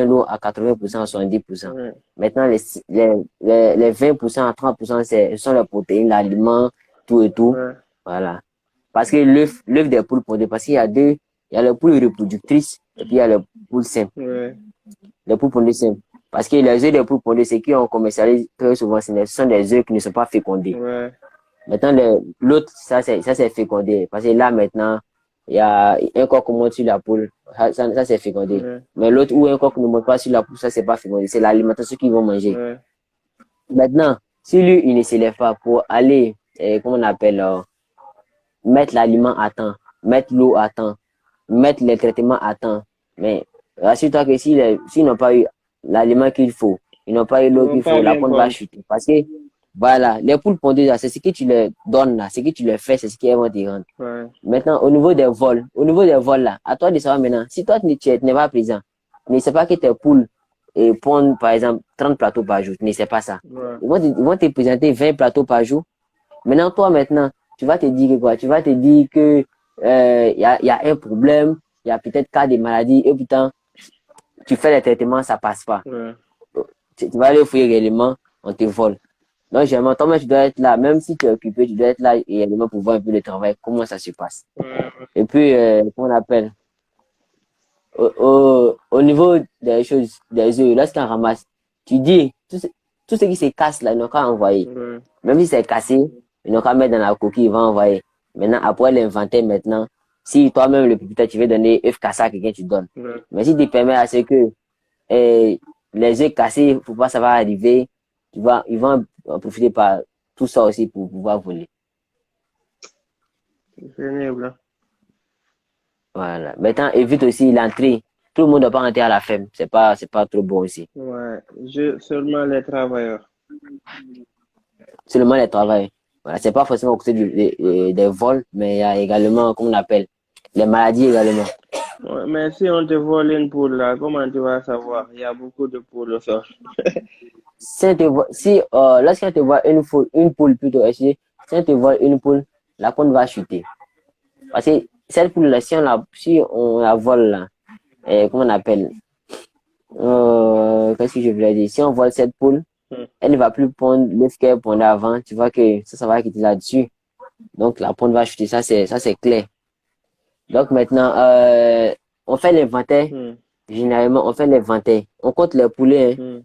l'eau à 80% à 70%. Ouais. Maintenant, les 20% à 30%, ce sont les protéines, l'aliment, tout et tout. Ouais. Voilà. Parce que l'œuf des poules pondeuses, parce qu'il y a deux, il y a les poules reproductrices et puis il y a les poules simples. Ouais. Les poules pondeuses simples. Parce que les œufs des poules pondeuses, c'est qui on commercialise très souvent, ce sont des œufs qui ne sont pas fécondés. Ouais. Maintenant, l'autre, ça c'est fécondé. Parce que là, maintenant, il y a un coq qui monte sur la poule. Ça c'est fécondé. Ouais. Mais l'autre où un coq ne monte pas sur la poule, ça c'est pas fécondé. C'est l'alimentation qu'ils vont manger. Ouais. Maintenant, si lui, il ne se lève pas pour aller, comment on appelle, mettre l'aliment à temps, mettre l'eau à temps, mettre les traitements à temps. Mais rassure-toi que s'ils n'ont pas eu l'aliment qu'il faut, ils n'ont pas eu l'eau qu'il faut, la poule va chuter. Parce que, voilà, les poules pondeuses, c'est ce que tu leur donnes là, ce que tu leur fais, c'est ce qu'elles vont te rendre. Ouais. Maintenant, au niveau des vols là, à toi de savoir maintenant, si toi tu n'es pas présent, ne sais pas que tes poules pondent par exemple 30 plateaux par jour, tu ne sais pas ça. Ouais. Ils vont te présenter 20 plateaux par jour. Maintenant, toi maintenant, tu vas te dire que quoi? Tu vas te dire que y a un problème, il y a peut-être cas de maladie, et pourtant, tu fais les traitements, ça passe pas. Ouais. Tu vas aller fouiller réellement, on te vole. Donc, généralement, toi, tu dois être là, même si tu es occupé, tu dois être là réellement pour voir un peu le travail, comment ça se passe. Ouais. Et puis, comment on appelle, au niveau des choses, des œufs, lorsqu'on ramasse, tu dis, tout ce qui se casse là, ils n'ont qu'à envoyer. Ouais. Même si c'est cassé, ils n'ont qu'à mettre dans la coquille, ils vont envoyer. Maintenant, après l'inventaire, maintenant, si toi-même, le propriétaire, tu veux donner œufs cassés à quelqu'un, tu donnes. Ouais. Mais si tu permets à ce que les œufs cassés, il ne faut pas ça va arriver, ils vont en profiter par tout ça aussi pour pouvoir voler. Génial. Voilà. Maintenant, évite aussi l'entrée. Tout le monde ne doit pas entrer à la ferme. C'est pas trop bon aussi. Ouais. Seulement les travailleurs. Seulement les travailleurs. Voilà. C'est pas forcément à côté des vols, mais il y a également, comment on appelle, les maladies également. Ouais, mais si on te vole une poule là, comment tu vas savoir? Il y a beaucoup de poules au sol. Si, lorsqu'on te voit une poule plutôt, si on te voit une poule, la poule va chuter. Parce que cette poule-là, si on la vole là, comment on appelle? Qu'est-ce que je voulais dire? Si on vole cette poule, Hmm. elle ne va plus pondre l'œuf qu'elle pondait avant. Tu vois que ça va quitter là-dessus. Donc la poule va chuter. Ça c'est clair. Donc maintenant, on fait l'inventaire. Hmm. Généralement, on fait l'inventaire. On compte les poulets, hein. Hmm.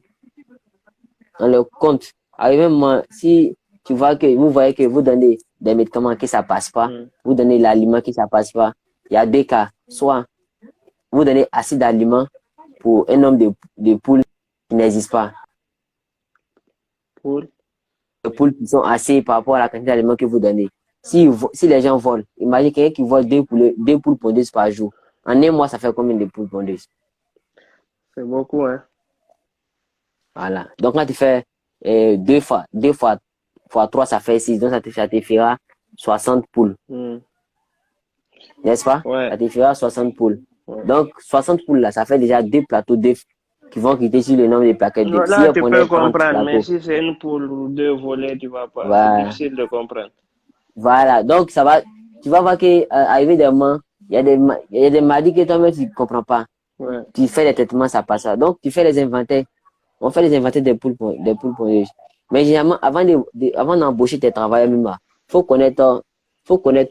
On le compte. Arrivé un moment, si vous voyez que vous donnez des médicaments que ça passe pas, Hmm. vous donnez l'aliment que ça passe pas, il y a deux cas. Soit vous donnez assez d'aliments pour un nombre de poules qui n'existe pas. Poule. Les poules qui sont assez par rapport à la quantité d'aliments que vous donnez. Si les gens volent, imagine quelqu'un qui vole deux poules pondeuses par jour. En un mois, ça fait combien de poules pondeuses? C'est beaucoup, hein? Voilà. Donc là, tu fais deux fois 3, ça fait 6. Donc ça te fera 60 poules. Hmm. N'est-ce pas? Ouais. Ça te fera 60 poules. Ouais. Donc 60 poules là, ça fait déjà 2 plateaux d'œufs qui vont quitter sur le nombre de paquets Non, d'œufs. Si là, on tu prenait peux 30 comprendre, mais plateaux, si c'est une poule ou deux volets, tu vas pas. C'est voilà. difficile de comprendre. Voilà. Donc tu vas voir que arrivé des moments, il y a des maladies que toi-même tu ne comprends pas. Ouais. Tu fais les traitements, ça passe pas. Donc tu fais les inventaires. On fait les inventaires des poules pondeuses. Mais généralement, avant d'embaucher tes travailleurs même, faut connaître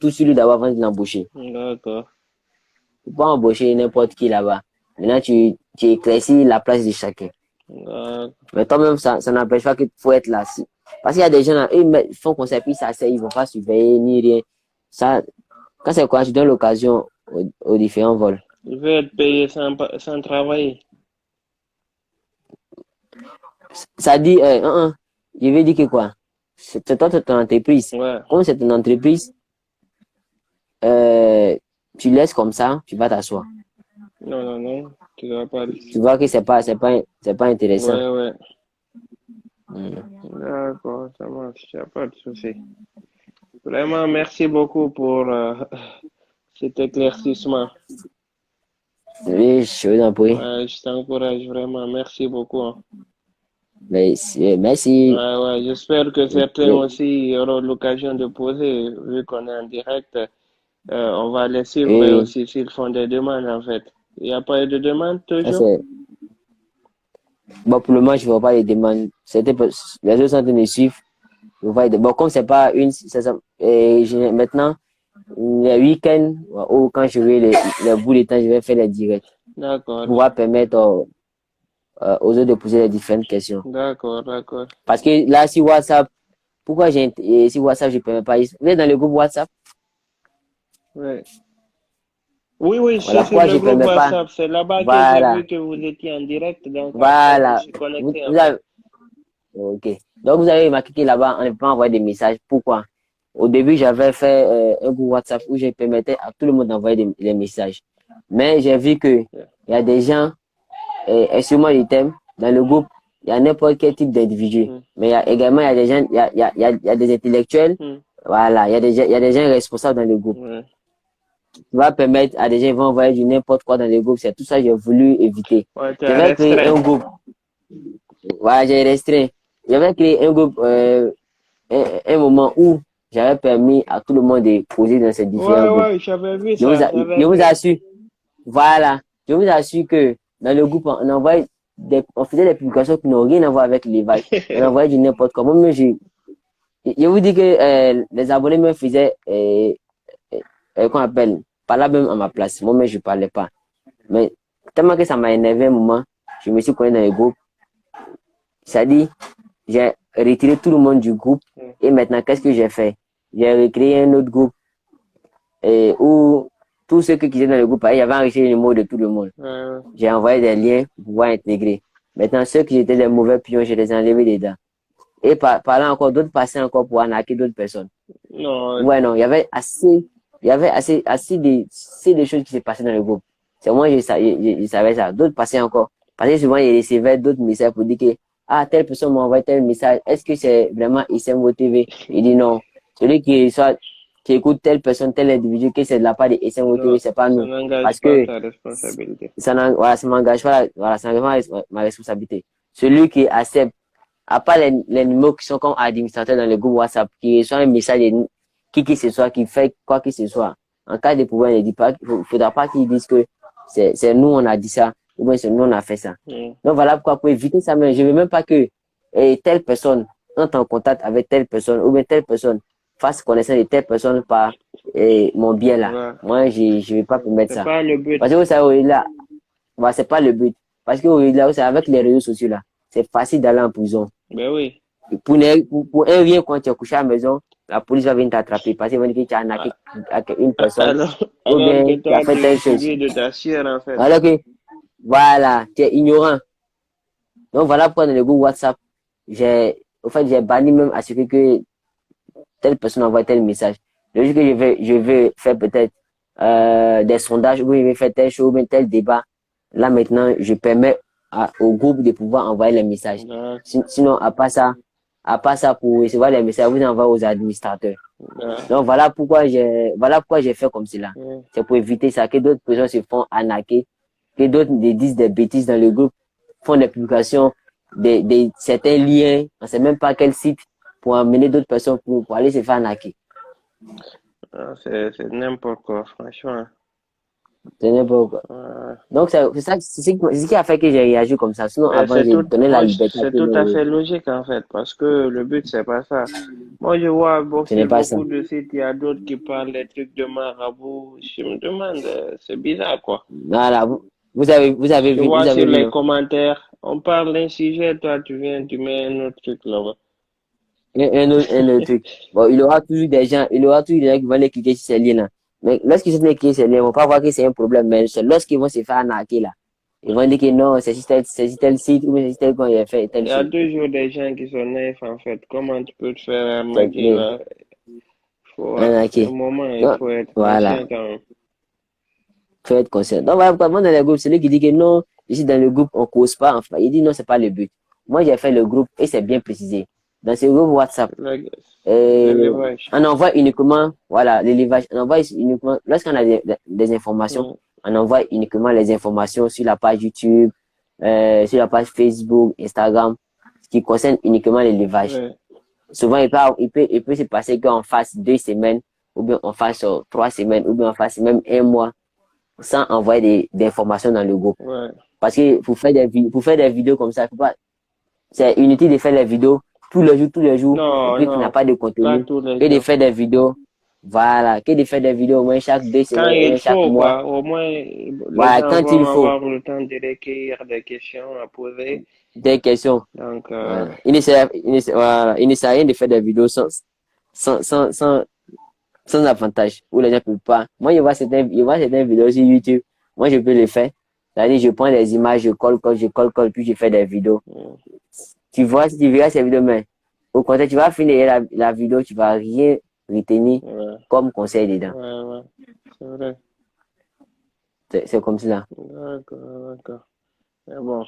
tout sur lui d'abord avant de l'embaucher. D'accord. Tu peux pas embaucher n'importe qui là-bas. Maintenant, tu éclaircis la place de chacun. D'accord. Mais toi-même, ça n'empêche pas qu'il faut être là. Parce qu'il y a des gens là, ils font conseil, puis ça ils vont pas surveiller ni rien. Ça, quand c'est quoi, tu donnes l'occasion aux différents vols. Je vais être payé sans travailler. Ça dit, je vais dire que quoi? C'est toi, c'est ton entreprise. Ouais. Comme c'est une entreprise, tu laisses comme ça, tu vas t'asseoir. Non. Tu dois pas. Tu vois que c'est pas intéressant. Ouais. Mm. D'accord, ça marche. Il n'y a pas de souci. Vraiment, merci beaucoup pour cet éclaircissement. Oui, je vous en prie. Ouais, je t'encourage vraiment. Merci beaucoup, hein. Merci. Ouais. J'espère que certains aussi auront l'occasion de poser, vu qu'on est en direct. On va les suivre Oui, aussi s'ils font des demandes, en fait. Il n'y a pas eu de demande ça toujours? c'est. Bon, pour le moment, je ne vois pas les demandes. Les autres sont en train de suivre. Bon, comme c'est pas maintenant, les week-ends, ou quand je vais les bouts de temps, je vais faire les directs. D'accord. Pour pouvoir permettre aux autres de poser les différentes questions. D'accord. Parce que là, si WhatsApp, si WhatsApp, je ne permets pas. Vous êtes dans le groupe WhatsApp? Ouais. Oui, je Voilà, suis sur pourquoi le je ne groupe permets pas? WhatsApp. C'est là-bas que j'ai Voilà, vu que vous étiez en direct. Donc, après, je me voilà. suis connecté, Vous en fait. avez, ok. Donc, vous avez remarqué que là-bas, on ne peut pas envoyer des messages. Pourquoi? Au début, j'avais fait un groupe WhatsApp où je permettais à tout le monde d'envoyer des messages. Mais j'ai vu que il y a des gens, sûrement les thèmes, dans le groupe, il y a n'importe quel type d'individu. Mais également, il y a des gens, il y a des intellectuels. Voilà, il y a des gens responsables dans le groupe. Ouais. Qui va permettre à des gens, ils vont envoyer du n'importe quoi dans le groupe. C'est tout ça que j'ai voulu éviter. Ouais, tu Je as vais créer restreint. un groupe. Voilà, j'ai restreint. Je vais créer un groupe, un moment où j'avais permis à tout le monde de poser dans ces différents groupes. Ouais, j'avais vu Je ça. vous assure, voilà, je vous assure que dans le groupe, on faisait des publications qui n'ont rien à voir avec l'élevage. On envoyait du n'importe quoi. Moi, je vous dis que les abonnés me faisaient, qu'on appelle, parlaient même à ma place. Moi-même, je ne parlais pas. Mais tellement que ça m'a énervé un moment, je me suis connecté dans le groupe. C'est-à-dire, j'ai retiré tout le monde du groupe. Et maintenant, qu'est-ce que j'ai fait? J'ai recréé un autre groupe où tous ceux qui étaient dans le groupe, il y avait enregistré le mot de tout le monde. Ouais. J'ai envoyé des liens pour pouvoir intégrer. Maintenant, ceux qui étaient des mauvais pions, je les ai enlevés dedans. Et par là encore, d'autres passaient encore pour arnaquer d'autres personnes. Non. Ouais, non, il y avait assez de choses qui se passaient dans le groupe. C'est moi, je savais ça. D'autres passaient encore. Parce que souvent, ils recevaient d'autres messages pour dire que, telle personne m'a envoyé tel message. Est-ce que c'est vraiment ISMO TV? Il dit non. Celui qui reçoit qui écoute telle personne, tel individu, que c'est de la part des SMOTO, Non, c'est pas ça nous. n'engage Parce pas que ta responsabilité. voilà, ça m'engage pas, voilà, ça n'engage pas ma responsabilité. Celui qui accepte, à part les numéros qui sont comme administrateurs dans le groupe WhatsApp, qui reçoit un message de qui que ce soit, qui fait quoi que ce soit, en cas de problème, il ne dit pas, faudra pas qu'ils disent que c'est nous, on a dit ça, ou bien c'est nous, on a fait ça. Donc voilà pourquoi, pour éviter ça, mais je ne veux même pas que telle personne entre en contact avec telle personne, ou bien telle personne fasse connaissance de telle personne par mon bien là. Ouais. Moi, je ne vais pas permettre C'est ça. pas le but. Parce que vous savez, là, bah, c'est pas le but. Parce que là, c'est avec les réseaux sociaux là, c'est facile d'aller en prison. Ben oui. Pour un rien, quand tu es couché à la maison, la police va venir t'attraper parce qu'ils vont dire que tu as arnaqué une personne Alors, ou alors bien que tu as toi, fait tu es telle chose. suivi de ta sœur, en fait. Alors que, voilà, tu es ignorant. Donc voilà pourquoi dans le groupe WhatsApp, j'ai banni même à ce que telle personne envoie tel message. Le jour que je vais faire peut-être des sondages ou je vais faire telle chose ou bien tel débat, là maintenant, je permets au groupe de pouvoir envoyer les messages. Ouais. Sinon, à part ça, pour recevoir les messages, vous envoyez aux administrateurs. Ouais. Donc voilà pourquoi j'ai fait comme cela. Ouais. C'est pour éviter ça, que d'autres personnes se font arnaquer, que d'autres disent des bêtises dans le groupe, font des publications, certains liens, on ne sait même pas quel site, pour amener d'autres personnes pour aller se faire arnaquer. Ah, c'est n'importe quoi, franchement. C'est n'importe quoi. Ouais. Donc c'est ce qui a fait que j'ai réagi comme ça. Sinon, avant, j'ai donné la Moi, liberté à c'est tout le tout à monde. fait logique, en fait, parce que le but, c'est pas ça. Moi, je vois Ce aussi n'est pas ça. beaucoup de sites, il y a d'autres qui parlent des trucs de marabout. Je me demande, c'est bizarre, quoi. Voilà, vous avez Je vois sur vu, les non? commentaires, on parle d'un sujet, toi, tu viens, tu mets un autre truc là-bas. Un autre truc. Bon, il y aura toujours des gens qui vont aller cliquer sur ces liens-là. Mais lorsqu'ils sont cliquer sur ces liens, ils vont pas voir que c'est un problème, mais c'est lorsqu'ils vont se faire arnaquer là. Ils vont dire que non, c'est sur tel site ou bien c'est tel quand il a fait Il telle y a chose. toujours des gens qui sont naïfs, en fait. Comment tu peux te faire C'est arnaquer oui, là? Faut, à un arnaquer. moment, il Donc, faut être voilà, conscient quand même. faut être conscient. Donc, voilà pourquoi moi dans le groupe, celui qui dit que non, ici dans le groupe, on cause pas, enfin, il dit non, c'est pas le but. Moi, j'ai fait le groupe et c'est bien précisé. Dans ce groupe WhatsApp, L'élevage. on envoie uniquement, voilà, l'élevage, on envoie uniquement, lorsqu'on a des informations, Ouais, on envoie uniquement les informations sur la page YouTube, sur la page Facebook, Instagram, ce qui concerne uniquement l'élevage. ouais, Souvent, il peut se passer qu'on fasse 2 semaines, ou bien on fasse 3 semaines, ou bien on fasse même un mois, sans envoyer des informations dans le groupe. ouais. Parce que pour faire des vidéos comme ça, faut pas, c'est inutile de faire les vidéos tous les jours, et Non, puis tu n'as non, pas de pas contenu, tous les que de jours. faire des vidéos, voilà, que de faire des vidéos au moins chaque Quand 2 semaines, ou il bien chaque faut, mois, quoi, au moins, les voilà, gens quand vont il faut, avoir le temps de recueillir des questions à poser. des questions, Donc, voilà. Voilà, il ne sert à rien de faire des vidéos sans, sans, sans, sans avantage, où les gens ne peuvent pas. Moi, je vois certaines vidéos sur YouTube, moi, je peux le faire. C'est-à-dire, je prends des images, je colle, puis je fais des vidéos. Tu vois, si tu verras ces vidéos, mais au contraire, tu vas finir la vidéo, tu vas rien retenir ouais, comme conseil dedans. ouais, ouais, c'est vrai. C'est comme cela. D'accord, d'accord. Mais bon,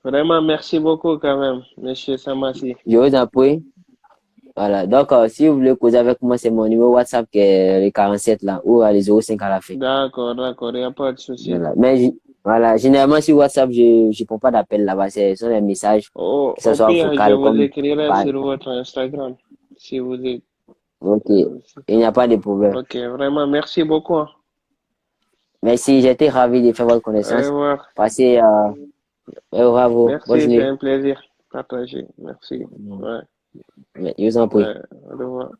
vraiment, merci beaucoup quand même, Monsieur Samassi. Je vous en prie. Voilà. Donc, si vous voulez causer avec moi, c'est mon numéro WhatsApp qui est le 47 là, ou les 05 à la fin. D'accord, d'accord, il n'y a pas de souci. Voilà. Mais, voilà, généralement, sur WhatsApp, je ne prends pas d'appel là-bas. Ce sont des messages, Au, que ce au soit pire, je vocal vous comme écrirai par. sur votre Instagram, si vous êtes. Ok. Il n'y a pas de problème. Ok, vraiment, merci beaucoup. Merci. J'étais ravi de faire votre Au connaissance. revoir. Passez, au revoir, vous. Bonne Merci, c'est journée. un plaisir partagé. Merci. Ouais, Je vous en prie. ouais, au revoir.